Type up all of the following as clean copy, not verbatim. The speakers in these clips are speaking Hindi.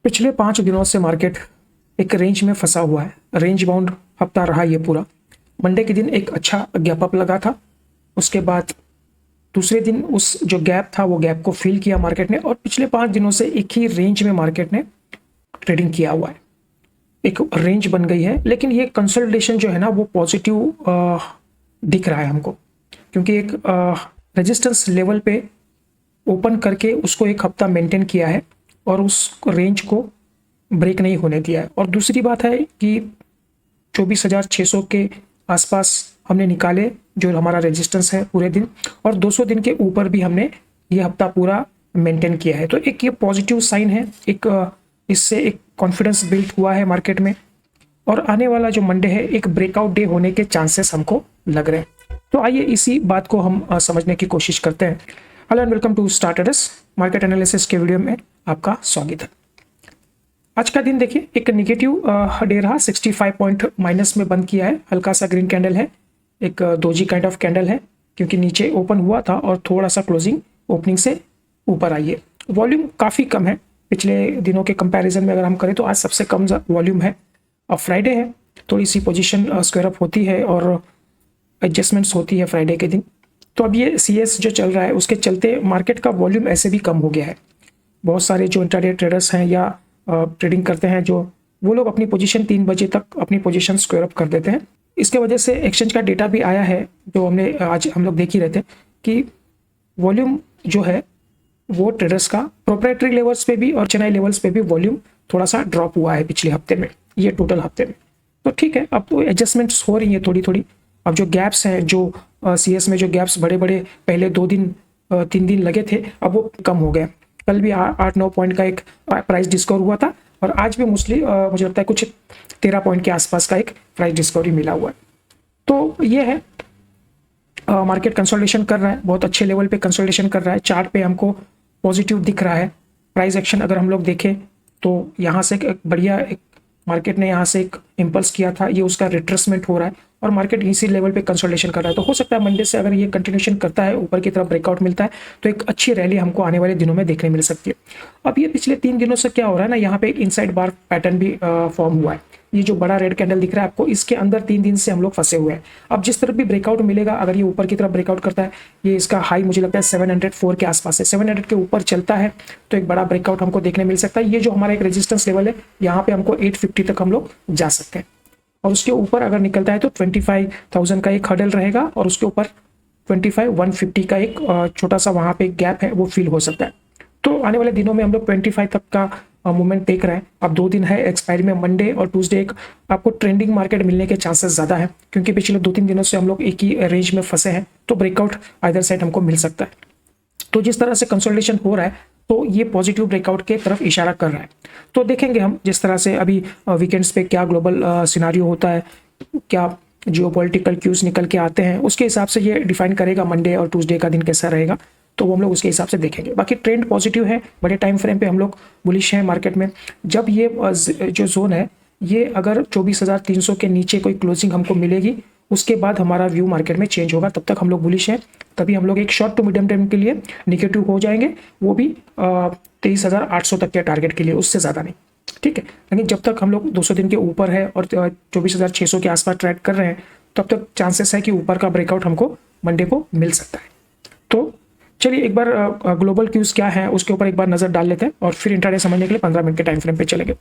पिछले 5 दिनों से मार्केट एक रेंज में फंसा हुआ है। रेंज बाउंड हफ्ता रहा ये पूरा। मंडे के दिन एक अच्छा गैप अप लगा था, उसके बाद दूसरे दिन उस जो गैप था वो गैप को फिल किया मार्केट ने, और पिछले 5 दिनों से एक ही रेंज में मार्केट ने ट्रेडिंग किया हुआ है। एक रेंज बन गई है, लेकिन ये कंसोलिडेशन जो है ना वो पॉजिटिव दिख रहा है हमको, क्योंकि एक रेजिस्टेंस लेवल पे ओपन करके उसको एक हफ्ता मेंटेन किया है और उस रेंज को ब्रेक नहीं होने दिया है। और दूसरी बात है कि 24,600 के आसपास हमने निकाले जो हमारा रेजिस्टेंस है पूरे दिन, और 200 दिन के ऊपर भी हमने ये हफ्ता पूरा मेंटेन किया है। तो एक ये पॉजिटिव साइन है, एक इससे एक कॉन्फिडेंस बिल्ड हुआ है मार्केट में, और आने वाला जो मंडे है एक ब्रेकआउट डे होने के चांसेस हमको लग रहे हैं। तो आइए इसी बात को हम समझने की कोशिश करते हैं। Hello and welcome to starters market analysis के वीडियो में आपका स्वागत है। आज का दिन देखिए एक निगेटिव डे रहा, 65 पॉइंट माइनस में बंद किया है। हल्का सा ग्रीन कैंडल है, एक दोजी काइंड ऑफ कैंडल है, क्योंकि नीचे ओपन हुआ था और थोड़ा सा क्लोजिंग ओपनिंग से ऊपर आई है। वॉल्यूम काफ़ी कम है पिछले दिनों के कंपैरिजन में। अगर हम करें तो आज सबसे कम वॉल्यूम है। अब फ्राइडे है, थोड़ी सी पोजीशन स्क्वायर अप होती है और एडजस्टमेंट्स होती है फ्राइडे के दिन। तो अब ये CS जो चल रहा है उसके चलते मार्केट का वॉल्यूम ऐसे भी कम हो गया है। बहुत सारे जो इंट्राडे ट्रेडर्स हैं या ट्रेडिंग करते हैं जो वो लोग अपनी पोजीशन 3 बजे तक अपनी पोजीशन स्क्वायर अप कर देते हैं। इसके वजह से एक्सचेंज का डेटा भी आया है जो हमने आज हम लोग देख ही रहे थे कि वॉल्यूम जो है वो ट्रेडर्स का प्रोप्राइटरी लेवल्स पे भी और चेन्नई लेवल्स पे भी वॉल्यूम थोड़ा सा ड्रॉप हुआ है पिछले हफ्ते में, ये टोटल हफ्ते में। तो ठीक है, अब तो एडजस्टमेंट्स हो रही है थोड़ी थोड़ी। अब जो गैप्स हैं, जो CS में जो गैप्स बड़े बड़े पहले 2 दिन 3 दिन लगे थे, अब वो कम हो गए। कल भी 8-9 पॉइंट का एक प्राइस डिस्कवर हुआ था, और आज भी मोस्टली मुझे लगता है कुछ 13 पॉइंट के आसपास का एक प्राइस डिस्कवरी मिला हुआ है। तो ये है, मार्केट कंसोलिडेशन कर रहा है, बहुत अच्छे लेवल पे कंसोलिडेशन कर रहा है। चार्ट पे हमको पॉजिटिव दिख रहा है। प्राइस एक्शन अगर हम लोग देखें तो यहाँ से एक बढ़िया एक मार्केट ने यहाँ से एक इम्पल्स किया था, ये उसका रिट्रेसमेंट हो रहा है और मार्केट इसी लेवल पे कंसोलिडेशन कर रहा है। तो हो सकता है मंडे से अगर ये कंटिन्यूशन करता है, ऊपर की तरफ ब्रेकआउट मिलता है, तो एक अच्छी रैली हमको आने वाले दिनों में देखने मिल सकती है। अब ये पिछले 3 दिनों से क्या हो रहा है ना, यहाँ पे एक इनसाइड बार पैटर्न भी फॉर्म हुआ है। ये जो बड़ा रेड कैंडल दिख रहा है आपको, इसके अंदर 3 दिन से हम लोग फंसे हुए हैं। अब जिस तरफ भी ब्रेकआउट मिलेगा, अगर ये ऊपर की तरफ ब्रेकआउट करता है, ये इसका हाई मुझे लगता है 704 के आसपास है, 700 के ऊपर चलता है तो एक बड़ा ब्रेकआउट हमको देखने मिल सकता है। ये जो हमारा एक रेजिस्टेंस लेवल है, यहाँ पे हमको 850 तक हम लोग जा सकते हैं, और उसके ऊपर अगर निकलता है तो 25,000 का एक हर्डल रहेगा, और उसके ऊपर 25,150 का एक छोटा सा वहाँ पे गैप है, वो फिल हो सकता है। तो आने वाले दिनों में हम लोग 25 तक का मूवमेंट देख रहे हैं। अब 2 दिन है एक्सपायरी में, मंडे और ट्यूसडे एक आपको ट्रेंडिंग मार्केट मिलने के चांसेस ज़्यादा है, क्योंकि पिछले 2-3 दिनों से हम लोग एक ही रेंज में फंसे हैं। तो ब्रेकआउट आइदर साइड हमको मिल सकता है। तो जिस तरह से कंसोलिडेशन हो रहा है, तो ये पॉजिटिव ब्रेकआउट के तरफ इशारा कर रहा है। तो देखेंगे हम जिस तरह से अभी वीकेंड्स पे क्या ग्लोबल सिनारियो होता है, क्या जियोपॉलिटिकल क्यूज निकल के आते हैं, उसके हिसाब से ये डिफाइन करेगा मंडे और ट्यूसडे का दिन कैसा रहेगा। तो वो हम लोग उसके हिसाब से देखेंगे। बाकी ट्रेंड पॉजिटिव है, बड़े टाइम फ्रेम पे हम लोग बुलिश हैं मार्केट में। जब ये जो जोन है, ये अगर 24,300 के नीचे कोई क्लोजिंग हमको मिलेगी, उसके बाद हमारा व्यू मार्केट में चेंज होगा। तब तक हम लोग बुलिश हैं, तभी हम लोग एक शॉर्ट टू मीडियम टाइम के लिए निगेटिव हो जाएंगे, वो भी 23,800 तक के टारगेट के लिए, उससे ज़्यादा नहीं। ठीक है, लेकिन जब तक हम लोग 200 दिन के ऊपर है और 24,600 के आसपास ट्रेड कर रहे हैं, तब तक चांसेस है कि ऊपर का ब्रेकआउट हमको मंडे को मिल सकता है। तो चलिए एक बार ग्लोबल क्यूज क्या है उसके ऊपर एक बार नज़र डाल लेते हैं, और फिर इंट्राडे समझने के लिए 15 मिनट के टाइम फ्रेम पे चलेंगे।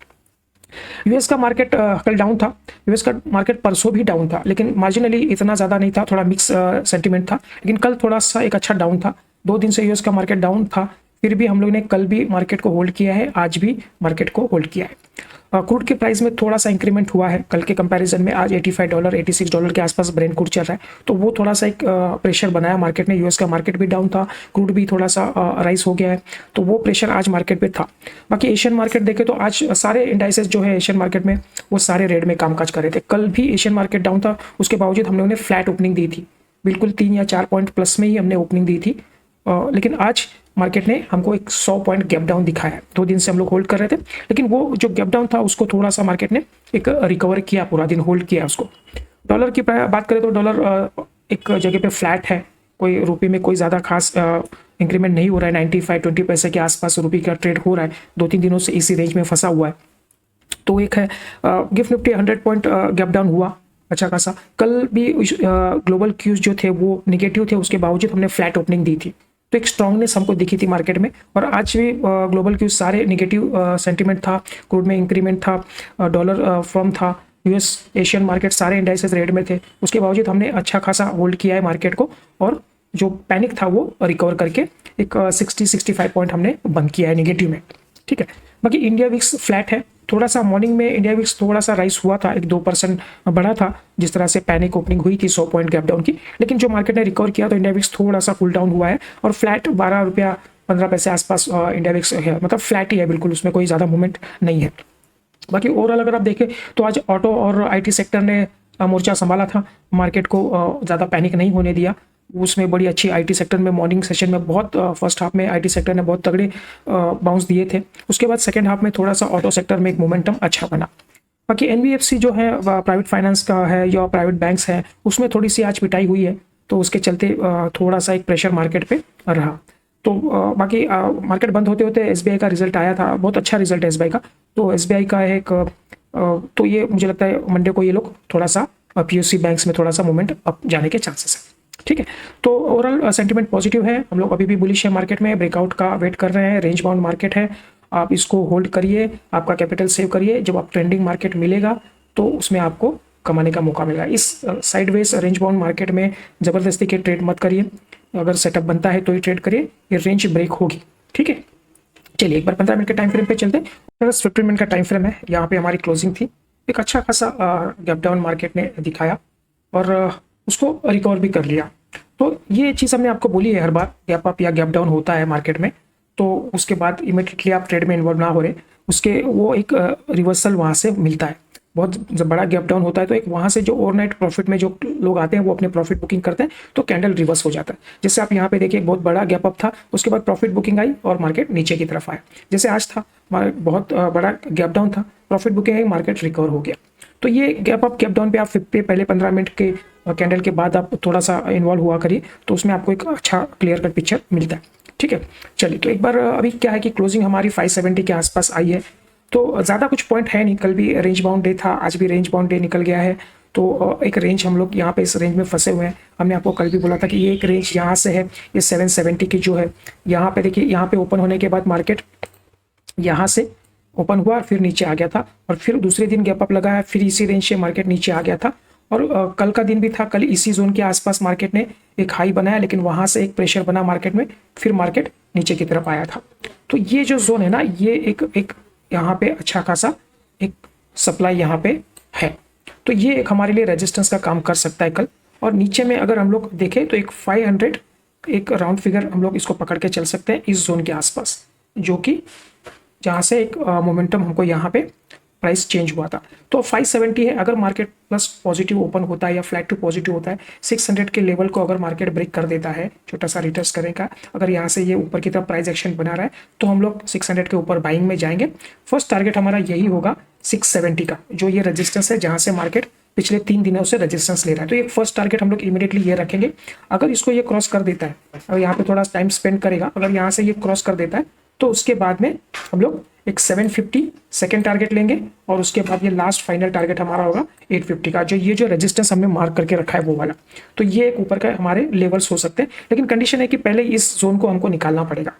यूएस का मार्केट कल डाउन था। यूएस का मार्केट परसों भी डाउन था, लेकिन मार्जिनली इतना ज़्यादा नहीं था, थोड़ा मिक्स सेंटीमेंट था। लेकिन कल थोड़ा सा एक अच्छा डाउन था। 2 दिन से यूएस का मार्केट डाउन था, फिर भी हम लोग ने कल भी मार्केट को होल्ड किया है, आज भी मार्केट को होल्ड किया है। क्रूड के प्राइस में थोड़ा सा इंक्रीमेंट हुआ है कल के कंपैरिजन में। आज $85 $86 के आसपास ब्रेंट क्रूड चल रहा है, तो वो थोड़ा सा एक प्रेशर बनाया मार्केट ने। यूएस का मार्केट भी डाउन था, क्रूड भी थोड़ा सा राइज हो गया है, तो वो प्रेशर आज मार्केट पे था। बाकी एशियन मार्केट देखें तो आज सारे इंडाइसेस जो है एशियन मार्केट में, वो सारे रेड में कामकाज कर रहे थे। कल भी एशियन मार्केट डाउन था, उसके बावजूद हम लोगों ने फ्लैट ओपनिंग दी थी, बिल्कुल 3 या 4 पॉइंट प्लस में ही हमने ओपनिंग दी थी। लेकिन आज मार्केट ने हमको एक 100 पॉइंट गैप डाउन दिखाया है। 2 दिन से हम लोग होल्ड कर रहे थे, लेकिन वो जो गैप डाउन था उसको थोड़ा सा मार्केट ने एक रिकवर किया, पूरा दिन होल्ड किया उसको। डॉलर की बात करें तो डॉलर एक जगह पे फ्लैट है, कोई रुपये में कोई ज़्यादा खास इंक्रीमेंट नहीं हो रहा है, 95-20 पैसे के आसपास रुपये का ट्रेड हो रहा है, 2-3 दिनों से इसी रेंज में फंसा हुआ है। तो एक है gift Nifty 100 point gap down हुआ अच्छा खासा। कल भी ग्लोबल क्यूज जो थे वो निगेटिव थे, उसके बावजूद हमने फ्लैट ओपनिंग दी थी, तो एक स्ट्रांगनेस हमको दिखी थी मार्केट में। और आज भी ग्लोबल क्यूज सारे निगेटिव सेंटीमेंट था, क्रूड में इंक्रीमेंट था, डॉलर फर्म था, यूएस एशियन मार्केट सारे इंडाइसेस रेड में थे, उसके बावजूद हमने अच्छा खासा होल्ड किया है मार्केट को, और जो पैनिक था वो रिकवर करके एक 60-65 पॉइंट हमने बंद किया है निगेटिव में, ठीक है। बाकी इंडिया विक्स फ्लैट है, थोड़ा सा मॉर्निंग में इंडिया विक्स थोड़ा सा राइज हुआ था, 1-2% बढ़ा था, जिस तरह से पैनिक ओपनिंग हुई थी 100 पॉइंट गैप डाउन की, लेकिन जो मार्केट ने रिकवर किया तो इंडिया विक्स थोड़ा सा कूल डाउन हुआ है और फ्लैट 12 रुपया 15 पैसे आसपास इंडिया विक्स है, मतलब फ्लैट ही है बिल्कुल, उसमें कोई ज़्यादा मूवमेंट नहीं है। बाकी ओवरऑल अगर आप देखें तो आज ऑटो और आईटी सेक्टर ने मोर्चा संभाला था, मार्केट को ज़्यादा पैनिक नहीं होने दिया। उसमें बड़ी अच्छी आईटी सेक्टर में मॉर्निंग सेशन में बहुत फर्स्ट हाफ में आईटी सेक्टर ने बहुत तगड़े बाउंस दिए थे, उसके बाद सेकंड हाफ में थोड़ा सा ऑटो सेक्टर में एक मोमेंटम अच्छा बना। बाकी एनबीएफसी जो है प्राइवेट फाइनेंस का है या प्राइवेट बैंक्स है, उसमें थोड़ी सी आज पिटाई हुई है, तो उसके चलते थोड़ा सा एक प्रेशर मार्केट पे रहा। तो बाकी मार्केट बंद होते होते एसबीआई का रिजल्ट आया था, बहुत अच्छा रिजल्ट है एसबीआई का, तो एसबीआई का एक तो ये मुझे लगता है मंडे को ये लोग थोड़ा सा पीओसी बैंक्स में थोड़ा सा मूवमेंट अप जाने के चांसेस है, ठीक है। तो ओवरऑल सेंटीमेंट पॉजिटिव है, हम लोग अभी भी बुलिश है मार्केट में, ब्रेकआउट का वेट कर रहे हैं, रेंज बाउंड मार्केट है, आप इसको होल्ड करिए, आपका कैपिटल सेव करिए, जब आप ट्रेंडिंग मार्केट मिलेगा तो उसमें आपको कमाने का मौका मिलेगा। इस साइडवेज रेंज बाउंड मार्केट में ज़बरदस्ती के ट्रेड मत करिए, अगर सेटअप बनता है तो ही ट्रेड करिए, ये रेंज ब्रेक होगी, ठीक है। चलिए एक बार 15 मिनट के टाइम फ्रेम पे चलते हैं। 15 मिनट का टाइम फ्रेम है, यहाँ पे हमारी क्लोजिंग थी, एक अच्छा खासा गैप डाउन मार्केट ने दिखाया और उसको रिकवर भी कर लिया। तो ये चीज़ हमने आपको बोली है हर बार, गैप अप या गैप डाउन होता है मार्केट में तो उसके बाद इमीडिएटली आप ट्रेड में इन्वॉल्व ना हो रहे, उसके वो एक रिवर्सल वहाँ से मिलता है। बहुत जब बड़ा गैप डाउन होता है तो एक वहाँ से जो ओवरनाइट प्रॉफिट में जो लोग आते हैं वो अपने प्रॉफिट बुकिंग करते हैं, तो कैंडल रिवर्स हो जाता है। जैसे आप यहाँ पे देखिए बहुत बड़ा गैप अप था, उसके बाद प्रॉफिट बुकिंग आई और मार्केट नीचे की तरफ आया। जैसे आज था बहुत बड़ा गैप डाउन था, प्रॉफिट बुकिंग आई, मार्केट रिकवर हो गया। तो ये गैप अप गैप डाउन पे आप पे पहले 15 मिनट के कैंडल के बाद आप थोड़ा सा इन्वॉल्व हुआ करिए, तो उसमें आपको एक अच्छा क्लियर कट पिक्चर मिलता है, ठीक है। चलिए तो एक बार अभी क्या है कि क्लोजिंग हमारी 570 के आसपास आई है, तो ज़्यादा कुछ पॉइंट है नहीं, कल भी रेंज बाउंड डे था, आज भी रेंज बाउंड डे निकल गया है, तो एक रेंज हम लोग यहाँ पे इस रेंज में फंसे हुए हैं। हमने आपको कल भी बोला था कि ये एक रेंज यहाँ से है, ये 770 की जो है, यहाँ पे देखिए, यहाँ पे ओपन होने के बाद मार्केट यहाँ से ओपन हुआ और फिर नीचे आ गया था, और फिर दूसरे दिन गैप अप लगाया, फिर इसी रेंज से मार्केट नीचे आ गया था, और कल का दिन भी था, कल इसी जोन के आसपास मार्केट ने एक हाई बनाया, लेकिन वहाँ से एक प्रेशर बना मार्केट में, फिर मार्केट नीचे की तरफ आया था। तो ये जो जोन है ना, ये एक यहाँ पे अच्छा खासा एक सप्लाई यहाँ पे है, तो ये एक हमारे लिए रेजिस्टेंस का काम कर सकता है कल। और नीचे में अगर हम लोग देखें तो एक 500 एक राउंड फिगर हम लोग इसको पकड़ के चल सकते हैं इस जोन के आसपास, जो कि जहाँ से एक मोमेंटम हमको यहाँ पे प्राइस चेंज हुआ था। तो 570 है, अगर मार्केट प्लस पॉजिटिव ओपन होता है या फ्लैट टू पॉजिटिव होता है, 600 के लेवल को अगर मार्केट ब्रेक कर देता है, छोटा सा रिटर्स करेगा, अगर यहाँ से ये ऊपर की तरफ प्राइस एक्शन बना रहा है तो हम लोग 600 के ऊपर बाइंग में जाएंगे। फर्स्ट टारगेट हमारा यही होगा 670 का, जो ये रजिस्टेंस है जहाँ से मार्केट पिछले 3 दिनों से रेजिस्टेंस ले रहा है, तो ये फर्स्ट टारगेट हम लोग इमीडिएटली ये रखेंगे। अगर इसको ये क्रॉस कर देता है, अगर यहाँ पे थोड़ा टाइम स्पेंड करेगा, अगर यहाँ से ये क्रॉस कर देता है तो उसके बाद में हम लोग एक 750 सेकेंड टारगेट लेंगे, और उसके बाद ये लास्ट फाइनल टारगेट हमारा होगा 850 का, जो ये जो रेजिस्टेंस हमने मार्क करके रखा है वो वाला। तो ये एक ऊपर का हमारे लेवल्स हो सकते हैं, लेकिन कंडीशन है कि पहले इस जोन को हमको निकालना पड़ेगा।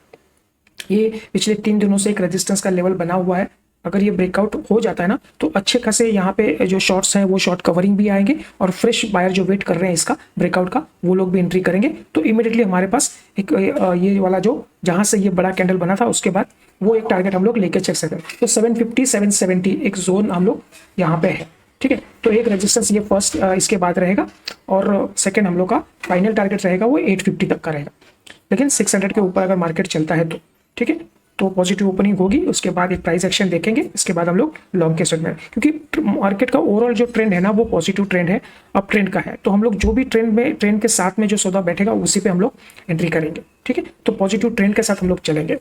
ये पिछले 3 दिनों से एक रेजिस्टेंस का लेवल बना हुआ है, अगर ये ब्रेकआउट हो जाता है ना तो अच्छे खासे यहाँ पे जो शॉर्ट्स हैं वो शॉर्ट कवरिंग भी आएंगे, और फ्रेश बायर जो वेट कर रहे हैं इसका ब्रेकआउट का वो लोग भी एंट्री करेंगे। तो इमीडिएटली हमारे पास एक ये वाला जो जहाँ से ये बड़ा कैंडल बना था उसके बाद वो एक टारगेट हम लोग लेके चल सकते हैं। तो 750 770 एक जोन हम लोग यहाँ पे है, ठीक है। तो एक रेजिस्टेंस ये फर्स्ट इसके बाद रहेगा, और सेकेंड हम लोग का फाइनल टारगेट रहेगा वो 850 तक का रहेगा, लेकिन 600 के ऊपर अगर मार्केट चलता है तो ठीक है, तो पॉजिटिव ओपनिंग होगी, उसके बाद एक प्राइस एक्शन देखेंगे, इसके बाद हम लोग लॉन्ग के सेगमेंट, क्योंकि मार्केट का ओवरऑल जो ट्रेंड है ना वो पॉजिटिव ट्रेंड है, अप ट्रेंड का है, तो हम लोग जो भी ट्रेंड के साथ में जो सौदा बैठेगा उसी पे हम लोग एंट्री करेंगे, ठीक है। तो पॉजिटिव ट्रेंड के साथ हम लोग चलेंगे,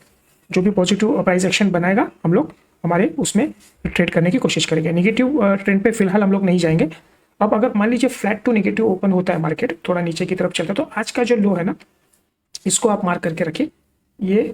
जो भी पॉजिटिव प्राइस एक्शन बनाएगा हम लोग हमारे उसमें ट्रेड करने की कोशिश करेंगे। नेगेटिव ट्रेंड पे फिलहाल हम लोग नहीं जाएंगे। अब अगर मान लीजिए फ्लैट टू नेगेटिव ओपन होता है मार्केट, थोड़ा नीचे की तरफ चलता है, तो आज का जो लो है ना इसको आप मार्क करके रखिए। ये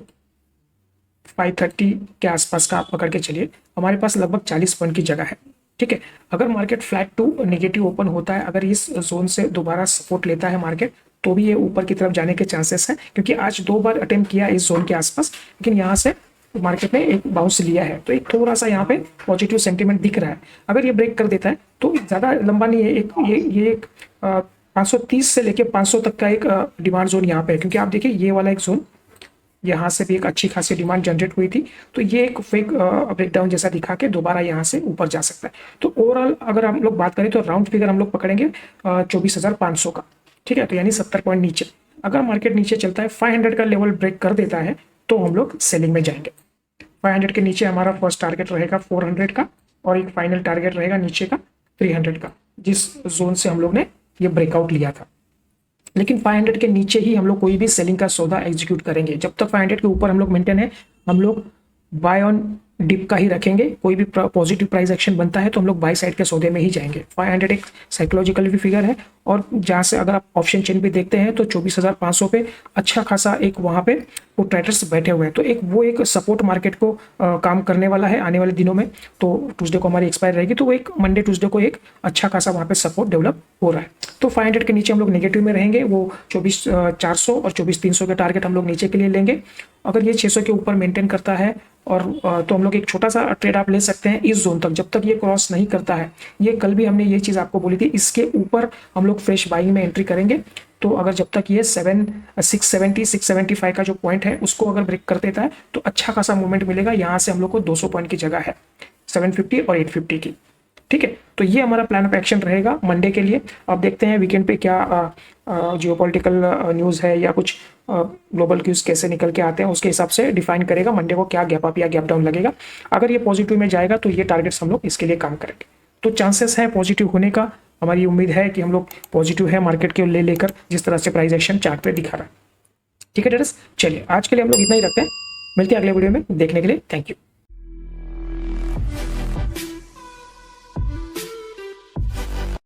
530 के आसपास का आप पकड़ के चलिए, हमारे पास लगभग 40 पॉइंट की जगह है। ठीक है, अगर market flat to negative open होता है, अगर इस जोन से दोबारा सपोर्ट लेता है मार्केट, तो भी ये ऊपर की तरफ जाने के चांसेस हैं, क्योंकि आज 2 बार अटेम्प्ट किया इस जोन के आसपास, लेकिन यहाँ से मार्केट ने एक बाउंस लिया है, तो एक थोड़ा सा यहाँ पे पॉजिटिव सेंटीमेंट दिख रहा है। अगर ये ब्रेक कर देता है तो ज़्यादा लंबा नहीं है, एक ये एक 530 से लेके 500 तक का एक डिमांड जोन यहाँ पे है, क्योंकि आप देखिए ये वाला एक जोन यहाँ से भी एक अच्छी खासी डिमांड जनरेट हुई थी, तो ये एक फेक ब्रेकडाउन जैसा दिखा के दोबारा यहाँ से ऊपर जा सकता है। तो ओवरऑल अगर हम लोग बात करें तो राउंड फिगर हम लोग पकड़ेंगे 24,500 का। ठीक है, तो यानी 70 पॉइंट नीचे। अगर मार्केट नीचे चलता है, 500 का लेवल ब्रेक कर देता है, तो हम लोग सेलिंग में जाएंगे। 500 के नीचे हमारा फर्स्ट टारगेट रहेगा 400 का, और एक फाइनल टारगेट रहेगा नीचे का 300 का, जिस जोन से हम लोग ने ये ब्रेकआउट लिया था। लेकिन 500 के नीचे ही हम लोग कोई भी सेलिंग का सौदा एग्जीक्यूट करेंगे। जब तक 500 के ऊपर हम लोग मेंटेन है, हम लोग बाय ऑन डिप का ही रखेंगे। कोई भी पॉजिटिव प्राइस एक्शन बनता है तो हम लोग बाय साइड के सौदे में ही जाएंगे। 500 एक साइकोलॉजिकल भी फिगर है, और जहाँ से अगर आप ऑप्शन चेन भी देखते हैं तो 24,500 पे अच्छा खासा एक वहाँ पे वो ट्रेडर्स बैठे हुए हैं, तो एक सपोर्ट मार्केट को काम करने वाला है आने वाले दिनों में। तो ट्यूसडे को हमारी एक्सपायर रहेगी, तो वो एक मंडे ट्यूसडे को एक अच्छा खासा वहाँ पे सपोर्ट डेवलप हो रहा है। तो 500 के नीचे हम लोग नेगेटिव में रहेंगे, वो 24,400 और 24,300 के टारगेट हम लोग नीचे के लिए लेंगे। अगर ये 600 के ऊपर मेंटेन करता है और तो हम लोग एक छोटा सा ट्रेड आप ले सकते हैं इस जोन तक, जब तक ये क्रॉस नहीं करता है। ये कल भी हमने ये चीज़ आपको बोली थी, इसके ऊपर हम लोग फ्रेश बाइंग में एंट्री करेंगे। तो अगर जब तक ये 670 675 का जो पॉइंट है उसको अगर ब्रेक कर देता है तो अच्छा खासा मूवमेंट मिलेगा। यहाँ से हम लोग को 200 पॉइंट की जगह है, 750 और 850 की। ठीक है, तो ये हमारा प्लान ऑफ एक्शन रहेगा मंडे के लिए। अब देखते हैं वीकेंड पे क्या जियोपॉलिटिकल न्यूज़ है या कुछ ग्लोबल क्यूज कैसे निकल के आते हैं, उसके हिसाब से डिफाइन करेगा मंडे को क्या गैप अप या गैप डाउन लगेगा। अगर ये पॉजिटिव में जाएगा तो ये टारगेट्स हम लोग इसके लिए काम करेंगे। तो चांसेस है पॉजिटिव होने का, हमारी उम्मीद है कि हम लोग पॉजिटिव है मार्केट के ले लेकर, जिस तरह से प्राइस एक्शन चार्ट पे दिखा रहा है। ठीक है ट्रेडर्स, चलिए आज के लिए हम लोग इतना ही रखते हैं। मिलते हैं अगले वीडियो में, देखने के लिए थैंक यू।